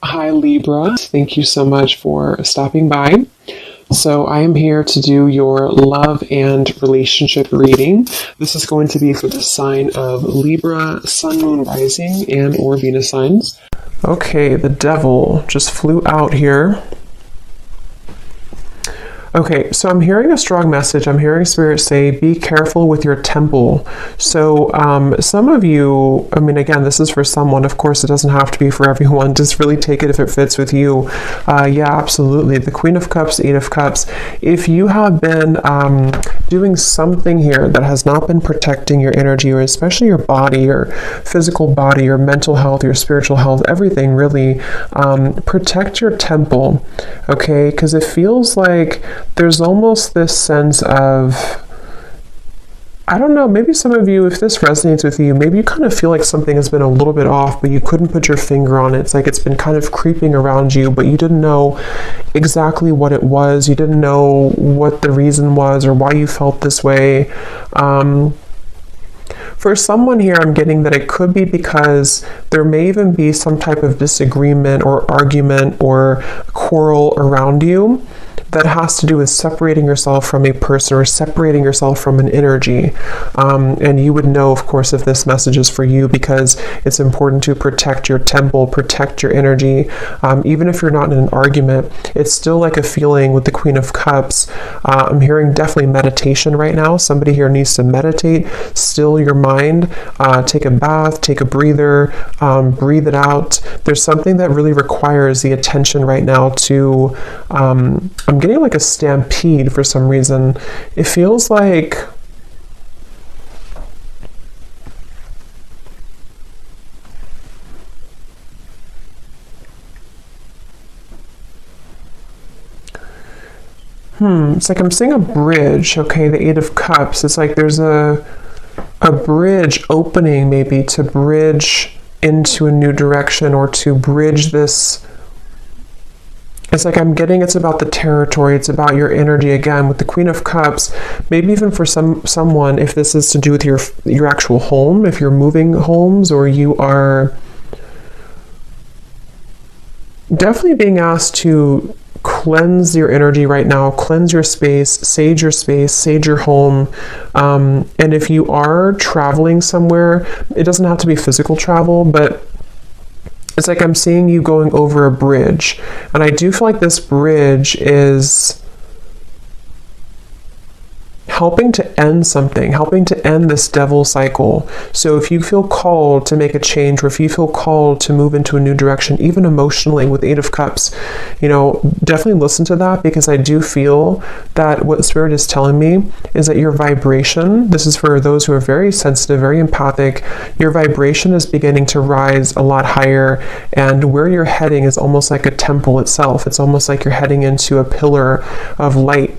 Hi Libra, thank you so much for stopping by. So I am here to do your love and relationship reading. This is going to be for the sign of Libra, Sun, Moon, Rising, and or Venus signs. Okay, the devil just flew out here. Okay, so I'm hearing a strong message. I'm hearing Spirit say, be careful with your temple. So some of you, I mean, again, this is for someone. Of course, it doesn't have to be for everyone. Just really take it if it fits with you. Yeah, absolutely. The Queen of Cups, Eight of Cups. If you have been doing something here that has not been protecting your energy, or especially your body, your physical body, your mental health, your spiritual health, everything really, protect your temple, okay? Because it feels like there's almost this sense of, I don't know, maybe some of you, if this resonates with you, maybe you kind of feel like something has been a little bit off, but you couldn't put your finger on it. It's like it's been kind of creeping around you, but you didn't know exactly what it was. You didn't know what the reason was or why you felt this way. For someone here, I'm getting that it could be because there may even be some type of disagreement or argument or quarrel around you that has to do with separating yourself from a person or separating yourself from an energy. And you would know, of course, if this message is for you, because it's important to protect your temple, protect your energy. Even if you're not in an argument, it's still like a feeling with the Queen of Cups. I'm hearing definitely meditation right now. Somebody here needs to meditate, still your mind, take a bath, take a breather, breathe it out. There's something that really requires the attention right now to, I'm getting like a stampede for some reason. It feels like it's like I'm seeing a bridge, okay, the Eight of Cups. It's like there's a bridge opening, maybe to bridge into a new direction or to bridge this. It's like I'm getting it's about the territory, it's about your energy again with the Queen of Cups. Maybe even for someone, if this is to do with your actual home, if you're moving homes, or you are definitely being asked to cleanse your energy right now, cleanse your space, sage your home. And if you are traveling somewhere, it doesn't have to be physical travel, but it's like I'm seeing you going over a bridge. And I do feel like this bridge is helping to end something, helping to end this devil cycle. So if you feel called to make a change, or if you feel called to move into a new direction, even emotionally with Eight of Cups, you know, definitely listen to that, because I do feel that what Spirit is telling me is that your vibration, this is for those who are very sensitive, very empathic, your vibration is beginning to rise a lot higher, and where you're heading is almost like a temple itself. It's almost like you're heading into a pillar of light.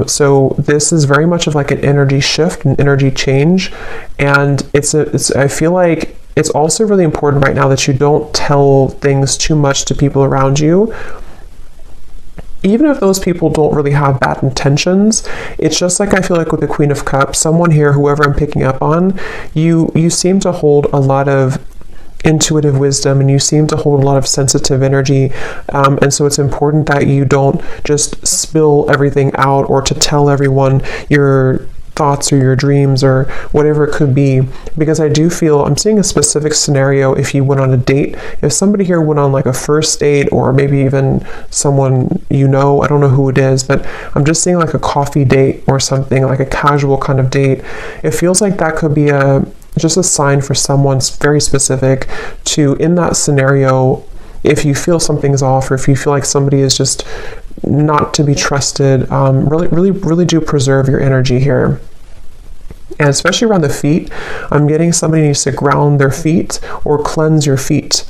So this is very much of like an energy shift, an energy change, and I feel like it's also really important right now that you don't tell things too much to people around you. Even if those people don't really have bad intentions, it's just like I feel like with the Queen of Cups, someone here, whoever I'm picking up on, you seem to hold a lot of intuitive wisdom, and you seem to hold a lot of sensitive energy, and so it's important that you don't just spill everything out, or to tell everyone your thoughts or your dreams or whatever it could be, because I do feel I'm seeing a specific scenario. If you went on a date, if somebody here went on like a first date, or maybe even someone you know, I don't know who it is, but I'm just seeing like a coffee date or something, like a casual kind of date. It feels like that could be just a sign for someone very specific to, in that scenario, if you feel something's off, or if you feel like somebody is just not to be trusted, really do preserve your energy here. And especially around the feet, I'm getting somebody needs to ground their feet or cleanse your feet,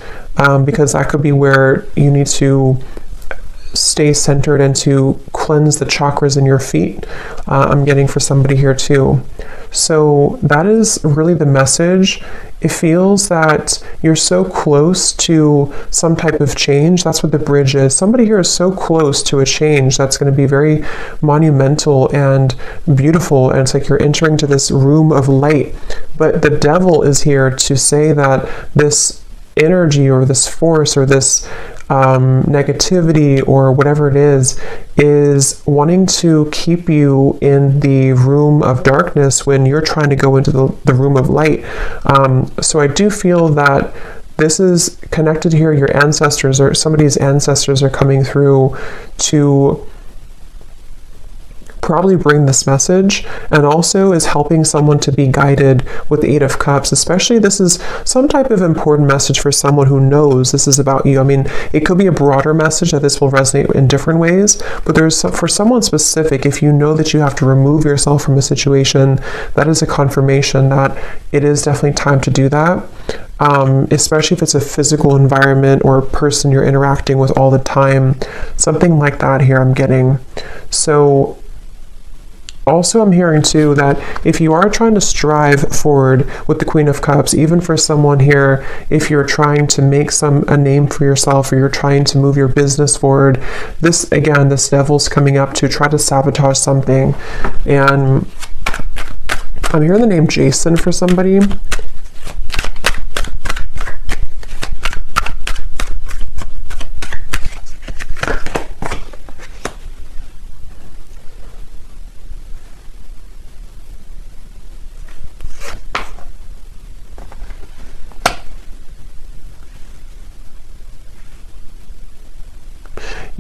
because that could be where you need to stay centered and to cleanse the chakras in your feet. I'm getting for somebody here too. So that is really the message. It feels that you're so close to some type of change. That's what the bridge is. Somebody here is so close to a change that's going to be very monumental and beautiful. And it's like you're entering to this room of light. But the devil is here to say that this energy or this force or this negativity or whatever it is wanting to keep you in the room of darkness when you're trying to go into the room of light. So I do feel that this is connected here. Your ancestors or somebody's ancestors are coming through to probably bring this message, and also is helping someone to be guided with the Eight of Cups. Especially this is some type of important message for someone who knows this is about you. I mean, it could be a broader message that this will resonate in different ways, but for someone specific, if you know that you have to remove yourself from a situation, that is a confirmation that it is definitely time to do that. Especially if it's a physical environment or a person you're interacting with all the time, something like that here I'm getting. So also, I'm hearing too that if you are trying to strive forward with the Queen of Cups, even for someone here, if you're trying to make a name for yourself, or you're trying to move your business forward, this devil's coming up to try to sabotage something. And I'm hearing the name Jason for somebody.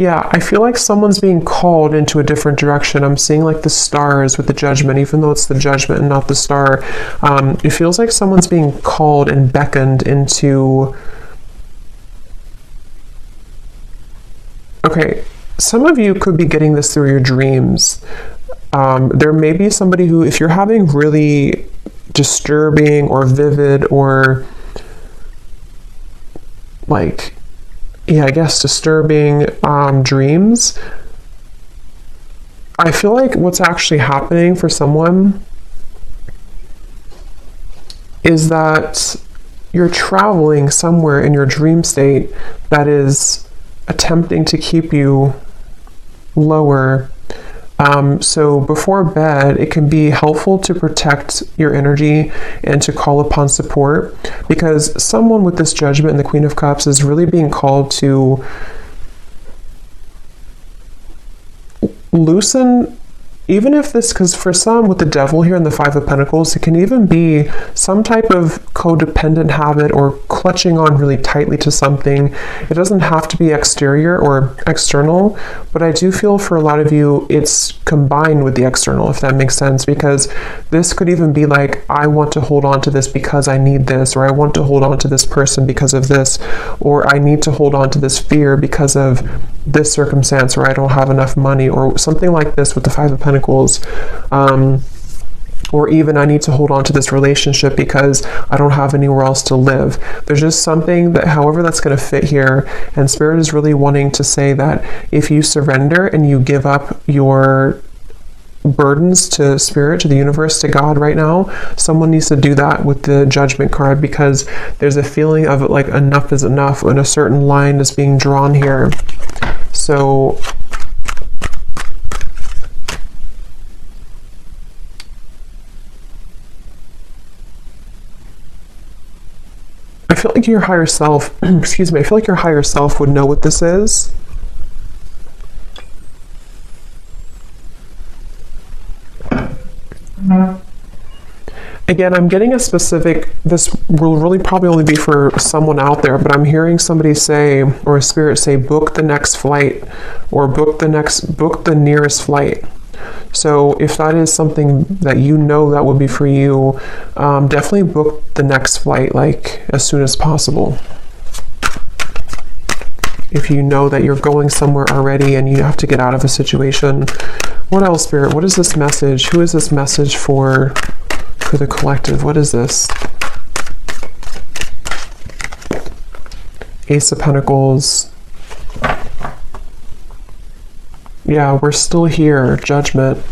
Yeah, I feel like someone's being called into a different direction. I'm seeing like the stars with the Judgment, even though it's the Judgment and not the star. It feels like someone's being called and beckoned into... Okay, some of you could be getting this through your dreams. There may be somebody who, if you're having really disturbing or vivid or like... yeah, I guess disturbing dreams, I feel like what's actually happening for someone is that you're traveling somewhere in your dream state that is attempting to keep you lower. So before bed, it can be helpful to protect your energy and to call upon support, because someone with this Judgment and the Queen of Cups is really being called to loosen, even if this, because for some with the Devil here and the Five of Pentacles, it can even be some type of codependent habit or clutching on really tightly to something. It doesn't have to be exterior or external, but I do feel for a lot of you it's combined with the external, if that makes sense, because this could even be like, I want to hold on to this because I need this, or I want to hold on to this person because of this, or I need to hold on to this fear because of this circumstance, or I don't have enough money, or something like this with the Five of Pentacles. Or even I need to hold on to this relationship because I don't have anywhere else to live. There's just something that, however that's going to fit here, and Spirit is really wanting to say that if you surrender and you give up your burdens to Spirit, to the universe, to God right now, someone needs to do that with the Judgment card, because there's a feeling of it, like enough is enough, and a certain line is being drawn here. So I feel like your higher self, excuse me, I feel like your higher self would know what this is. Again, I'm getting a specific, this will really probably only be for someone out there, but I'm hearing somebody say, or a spirit say, book the next flight, or book the nearest flight. So if that is something that you know that would be for you, definitely book the next flight, like as soon as possible. If you know that you're going somewhere already and you have to get out of a situation. What else, Spirit? What is this message? Who is this message for the collective? What is this? Ace of Pentacles. Yeah, we're still here. Judgment.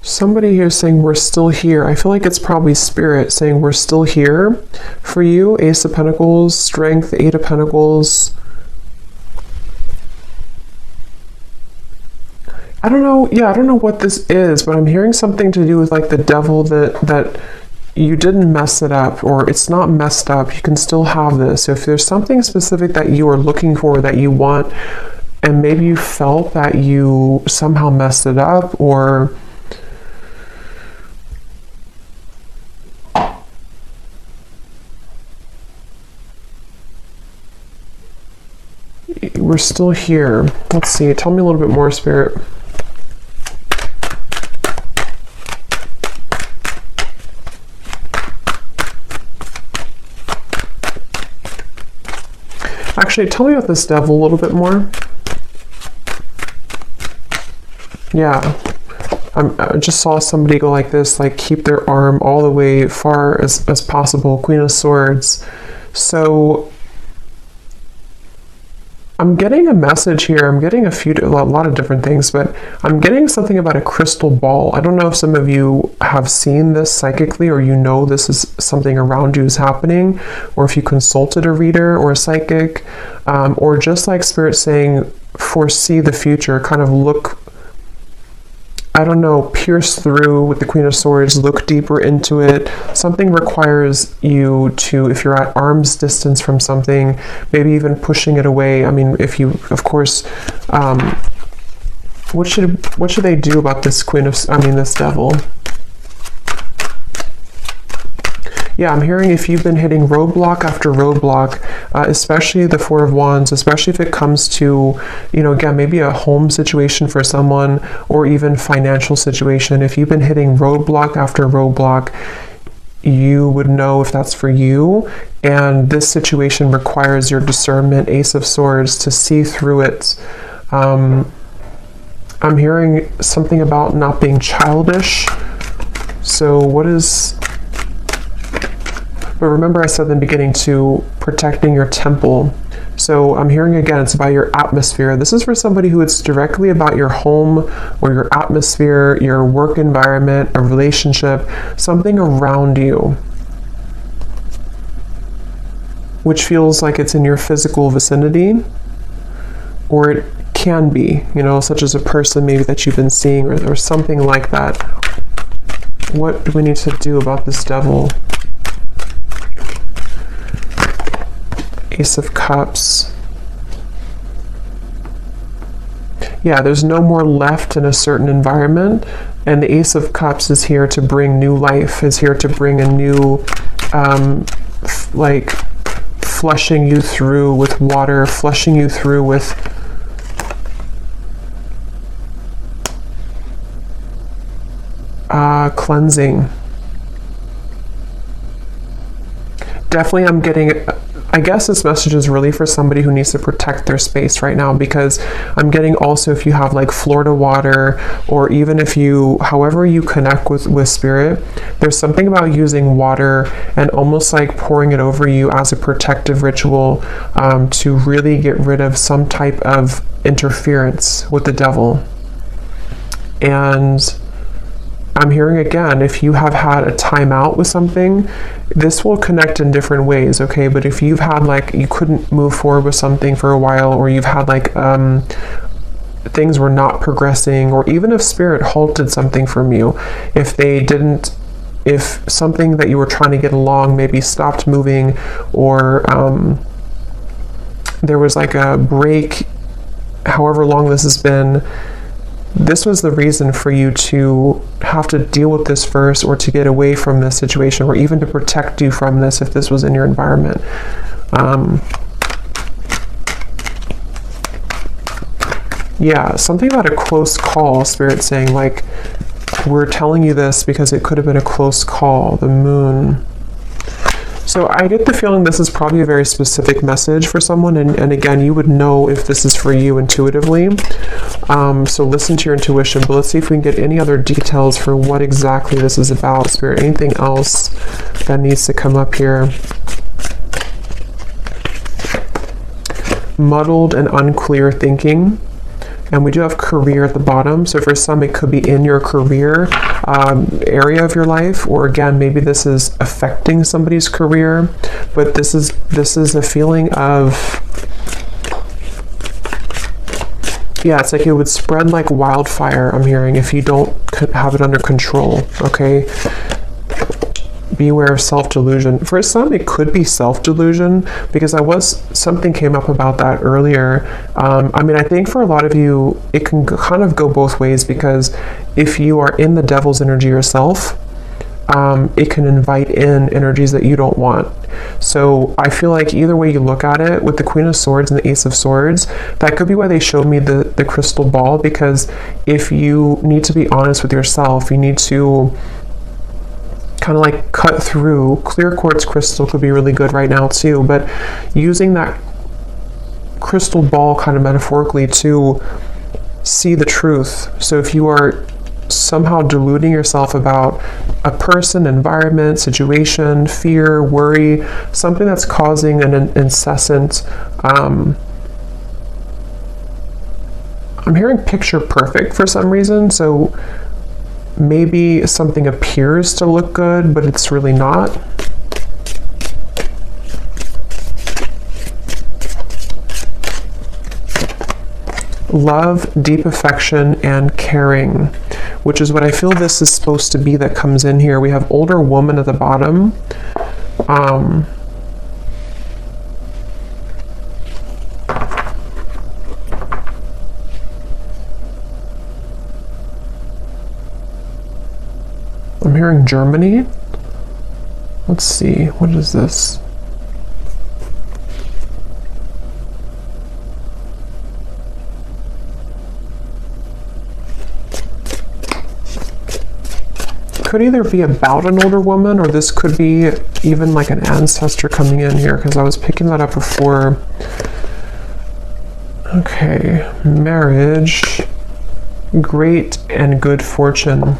Somebody here saying we're still here. I feel like it's probably Spirit saying we're still here for you. Ace of Pentacles, Strength, Eight of Pentacles. I don't know. Yeah, I don't know what this is, but I'm hearing something to do with like the devil, that you didn't mess it up, or it's not messed up. You can still have this. So if there's something specific that you are looking for, that you want, and maybe you felt that you somehow messed it up, or we're still here. Let's see. Tell me a little bit more, Spirit. Actually, tell me about this devil a little bit more. Yeah. I just saw somebody go like this, like keep their arm all the way far as possible. Queen of Swords. So I'm getting a message here. I'm getting a lot of different things, but I'm getting something about a crystal ball. I don't know if some of you have seen this psychically, or you know this is something around you is happening, or if you consulted a reader or a psychic, or just like Spirit saying, foresee the future, kind of look, I don't know, pierce through with the Queen of Swords, look deeper into it. Something requires you to, if you're at arm's distance from something, maybe even pushing it away. I mean, if you, of course, what should they do about this this devil? Yeah, I'm hearing if you've been hitting roadblock after roadblock, especially the Four of Wands, especially if it comes to, again, maybe a home situation for someone, or even financial situation. If you've been hitting roadblock after roadblock, you would know if that's for you. And this situation requires your discernment, Ace of Swords, to see through it. I'm hearing something about not being childish. So what is... But remember I said in the beginning to protecting your temple. So I'm hearing again, it's about your atmosphere. This is for somebody who it's directly about your home or your atmosphere, your work environment, a relationship, something around you, which feels like it's in your physical vicinity, or it can be, such as a person maybe that you've been seeing, or something like that. What do we need to do about this devil? Ace of Cups. Yeah, there's no more left in a certain environment, and the Ace of Cups is here to bring new life, is here to bring a new, like flushing you through with water, flushing you through with cleansing. Definitely I'm getting... I guess this message is really for somebody who needs to protect their space right now, because I'm getting also if you have like Florida water, or even if you, however you connect with Spirit, there's something about using water and almost like pouring it over you as a protective ritual, to really get rid of some type of interference with the devil. And I'm hearing again, if you have had a timeout with something, this will connect in different ways, okay? But if you've had like, you couldn't move forward with something for a while, or you've had like, things were not progressing, or even if Spirit halted something from you, if something that you were trying to get along maybe stopped moving, or there was like a break, however long this has been, this was the reason for you to have to deal with this first, or to get away from this situation, or even to protect you from this if this was in your environment. Yeah, something about a close call, Spirit saying like, we're telling you this because it could have been a close call, the Moon. So I get the feeling this is probably a very specific message for someone, and again, you would know if this is for you intuitively. So listen to your intuition, but let's see if we can get any other details for what exactly this is about, Spirit. Anything else that needs to come up here? Muddled and unclear thinking. And we do have career at the bottom. So for some, it could be in your career area of your life, or again, maybe this is affecting somebody's career. But this is a feeling of Yeah, it's like it would spread like wildfire, I'm hearing, if you don't have it under control, okay? Beware of self-delusion. For some, it could be self-delusion, because something came up about that earlier. I mean, I think for a lot of you, it can kind of go both ways, because if you are in the devil's energy yourself, it can invite in energies that you don't want. So I feel like either way you look at it, with the Queen of Swords and the Ace of Swords, that could be why they showed me the crystal ball, because if you need to be honest with yourself, you need to kind of like cut through. Clear quartz crystal could be really good right now too, but using that crystal ball kind of metaphorically to see the truth. So if you are somehow deluding yourself about a person, environment, situation, fear, worry, something that's causing an incessant, I'm hearing picture perfect for some reason. So maybe something appears to look good, but it's really not. Love, deep affection, and caring, which is what I feel this is supposed to be that comes in here. We have older woman at the bottom. I'm hearing Germany. Let's see, what is this? Could either be about an older woman, or this could be even like an ancestor coming in here, because I was picking that up before. Okay, marriage, great and good fortune.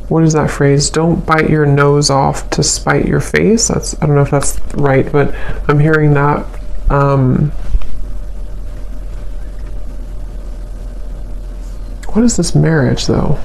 What is that phrase? Don't bite your nose off to spite your face. I don't know if that's right, but I'm hearing that. What is this marriage, though?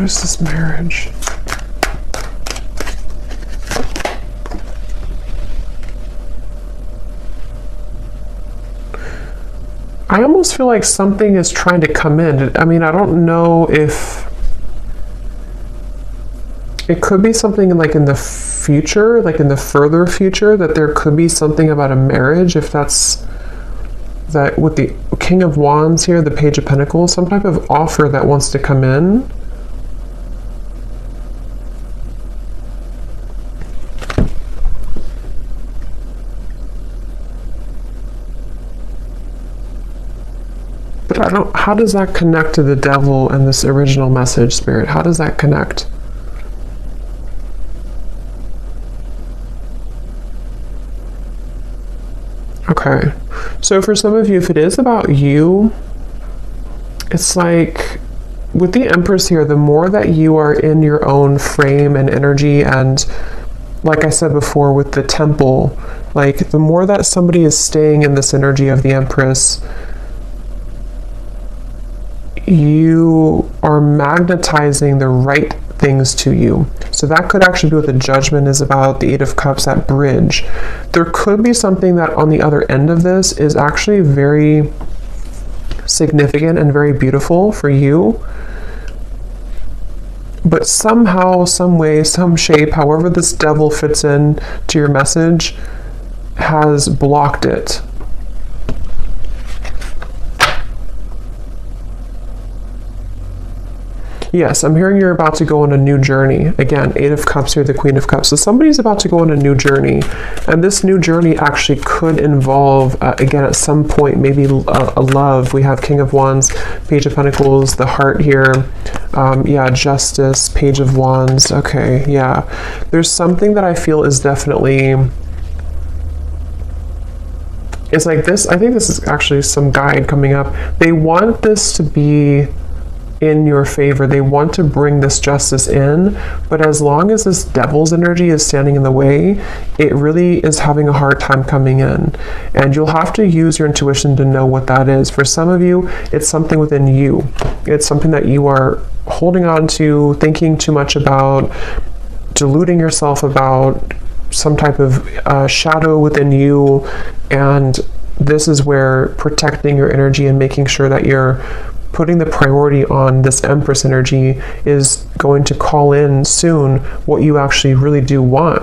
What is this marriage? I almost feel like something is trying to come in. I mean, I don't know if it could be something like in the future, like in the further future, that there could be something about a marriage, if that's that with the King of Wands here, the Page of Pentacles, some type of offer that wants to come in. But I don't, how does that connect to the devil and this original message, Spirit? How does that connect? Okay, so for some of you, if it is about you, it's like with the Empress here, the more that you are in your own frame and energy, and like I said before with the Temple, like the more that somebody is staying in this energy of the Empress, you are magnetizing the right things to you. So that could actually be what the Judgment is about, the Eight of Cups, that bridge. There could be something that on the other end of this is actually very significant and very beautiful for you. But somehow, some way, some shape, however this devil fits in to your message, has blocked it. Yes, I'm hearing you're about to go on a new journey. Again, Eight of Cups here, the Queen of Cups. So somebody's about to go on a new journey. And this new journey actually could involve, again, at some point, maybe a love. We have King of Wands, Page of Pentacles, the Heart here. Yeah, Justice, Page of Wands. Okay, yeah. There's something that I feel is definitely... It's like this. I think this is actually some guide coming up. They want this to be in your favor. They want to bring this justice in, but as long as this devil's energy is standing in the way, it really is having a hard time coming in. And you'll have to use your intuition to know what that is. For some of you, it's something within you. It's something that you are holding on to, thinking too much about, deluding yourself about, some type of shadow within you. And this is where protecting your energy and making sure that you're putting the priority on this Empress energy is going to call in soon what you actually really do want.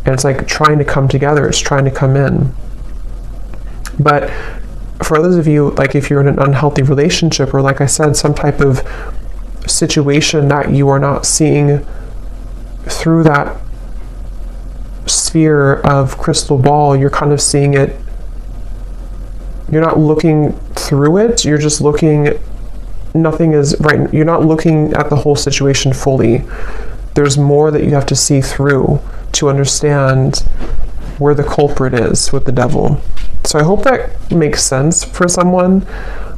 And it's like trying to come together, it's trying to come in. But for others of you, like if you're in an unhealthy relationship, or like I said, some type of situation that you are not seeing through that sphere of crystal ball, you're kind of seeing it, you're not looking through it, you're just looking, nothing is right, you're not looking at the whole situation fully. There's more that you have to see through to understand where the culprit is with the devil. So I hope that makes sense for someone.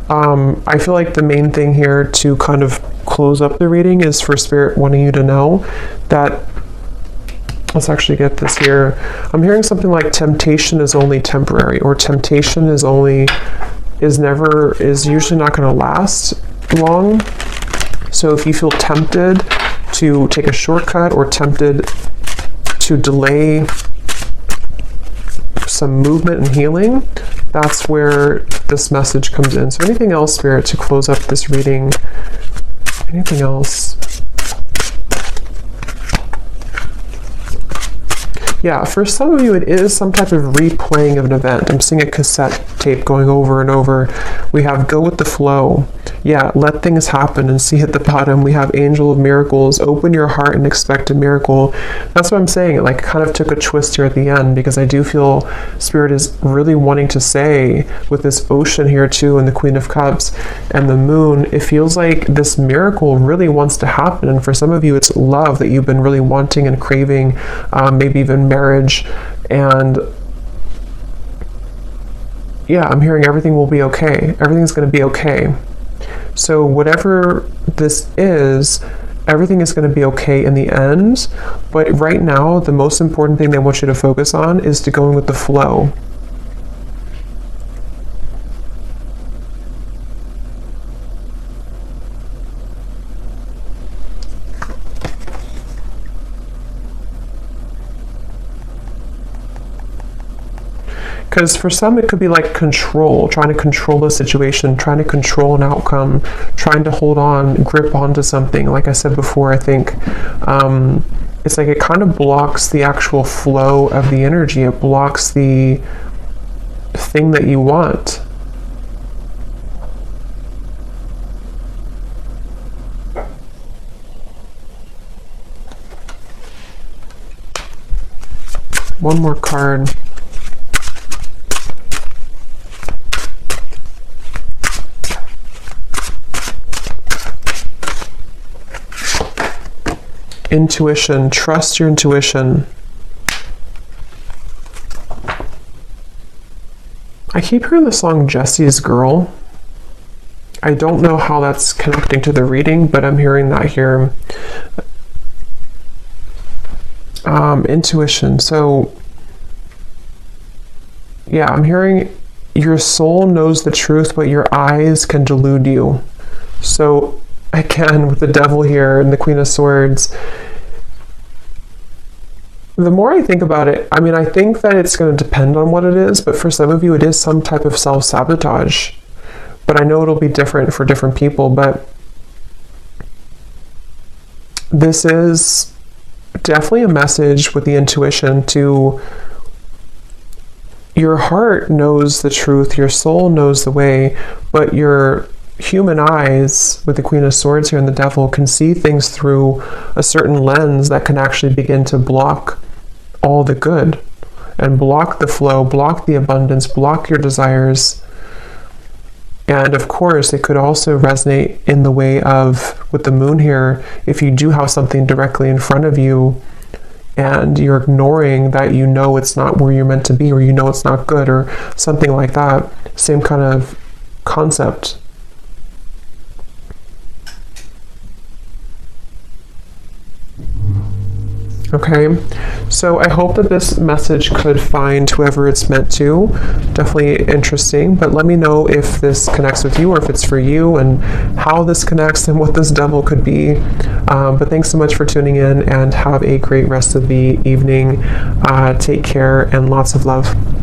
I feel like the main thing here to kind of close up the reading is for Spirit wanting you to know that, let's actually get this here. I'm hearing something like temptation is only temporary, or temptation is usually not going to last long. So if you feel tempted to take a shortcut or tempted to delay some movement and healing, that's where this message comes in. So anything else, Spirit, to close up this reading? Anything else? Yeah, for some of you, it is some type of replaying of an event. I'm seeing a cassette tape going over and over. We have go with the flow. Yeah, let things happen and see at the bottom. We have Angel of Miracles. Open your heart and expect a miracle. That's what I'm saying. It like kind of took a twist here at the end, because I do feel Spirit is really wanting to say with this ocean here too, and the Queen of Cups and the Moon, it feels like this miracle really wants to happen. And for some of you, it's love that you've been really wanting and craving, maybe even marriage. And yeah, I'm hearing everything will be okay. Everything's going to be okay. So whatever this is, everything is going to be okay in the end. But right now, the most important thing they want you to focus on is to go with the flow. Because for some, it could be like control, trying to control the situation, trying to control an outcome, trying to hold on, grip onto something. Like I said before, I think it's like it kind of blocks the actual flow of the energy. It blocks the thing that you want. One more card. Intuition. Trust your intuition. I keep hearing the song Jesse's Girl. I don't know how that's connecting to the reading, but I'm hearing that here. Intuition. So yeah, I'm hearing your soul knows the truth, but your eyes can delude you. So again, with the Devil here and the Queen of Swords, the more I think about it, I mean, I think that it's going to depend on what it is, but for some of you, it is some type of self-sabotage. But I know it'll be different for different people, but this is definitely a message with the intuition to your heart knows the truth, your soul knows the way, but your human eyes, with the Queen of Swords here and the Devil, can see things through a certain lens that can actually begin to block all the good and block the flow, block the abundance, block your desires. And of course, it could also resonate in the way of, with the Moon here, if you do have something directly in front of you and you're ignoring that, you know it's not where you're meant to be, or you know it's not good, or something like that. Same kind of concept. Okay, so I hope that this message could find whoever it's meant to. Definitely interesting, but let me know if this connects with you or if it's for you, and how this connects and what this devil could be. But thanks so much for tuning in, and have a great rest of the evening. Take care and lots of love.